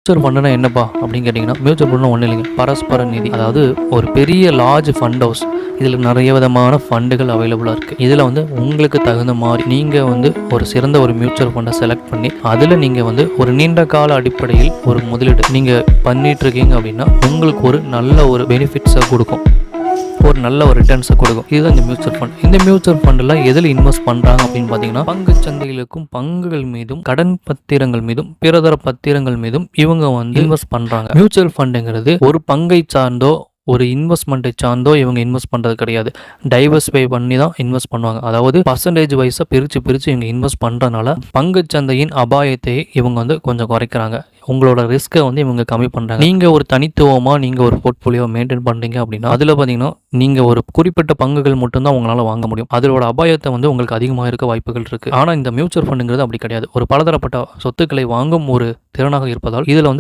Mutual ஃபண்டுனா என்னப்பா அப்படின்னு கேட்டிங்கன்னா, மியூச்சுவல் ஃபண்டுனா ஒன்றும் இல்லைங்க, பரஸ்பர நிதி. அதாவது ஒரு பெரிய லார்ஜ் ஃபண்ட் ஹவுஸ். இதில் நிறைய விதமான ஃபண்டுகள் அவைலபிளாக இருக்குது. இதில் உங்களுக்கு தகுந்த மாதிரி நீங்கள் ஒரு சிறந்த ஒரு மியூச்சுவல் ஃபண்டை செலக்ட் பண்ணி அதில் நீங்கள் ஒரு நீண்ட கால அடிப்படையில் ஒரு முதலீடு நீங்கள் பண்ணிட்டு இருக்கீங்க அப்படின்னா உங்களுக்கு ஒரு நல்ல ஒரு பெனிஃபிட்ஸை கொடுக்கும், ஒரு நல்ல ஒரு ரிட்டர்ன்ஸை கொடுக்கும். இதுதான் இந்த மியூச்சுவல் ஃபண்ட். இந்த மியூச்சுவல் ஃபண்டில் எதில் இன்வெஸ்ட் பண்ணுறாங்க அப்படின்னு பார்த்தீங்கன்னா, பங்கு சந்தைகளுக்கும் பங்குகள் மீதும் கடன் பத்திரங்கள் மீதும் பிறதர பத்திரங்கள் மீதும் இவங்க இன்வெஸ்ட் பண்ணுறாங்க. மியூச்சுவல் ஃபண்டுங்கிறது ஒரு பங்கை சார்ந்தோ ஒரு இன்வெஸ்ட்மெண்ட்டை சார்ந்தோ இவங்க இன்வெஸ்ட் பண்ணுறது கிடையாது. டைவர்ஸ்ஃபை பண்ணி தான் இன்வெஸ்ட் பண்ணுவாங்க. அதாவது பர்சன்டேஜ் வைஸாக பிரித்து இவங்க இன்வெஸ்ட் பண்ணுறதுனால பங்கு சந்தையின் அபாயத்தை இவங்க கொஞ்சம் குறைக்கிறாங்க. உங்களோட ரிஸ்க்கை இவங்க கம்மி பண்ணுறாங்க. நீங்கள் ஒரு தனித்துவமாக நீங்கள் ஒரு போர்ட்ஃபோலியோ மெயின்டைன் பண்ணுறீங்க அப்படின்னா அதில் பார்த்தீங்கன்னா நீங்கள் ஒரு குறிப்பிட்ட பங்குகள் மட்டும்தான் உங்களால் வாங்க முடியும். அதோட அபாயத்தை உங்களுக்கு அதிகமாக இருக்க வாய்ப்புகள் இருக்குது. ஆனால் இந்த மியூச்சுவல் ஃபண்டுங்கிறது அப்படி கிடையாது. ஒரு பலதரப்பட்ட சொத்துக்களை வாங்கும் ஒரு திறனாக இருப்பதால் இதில்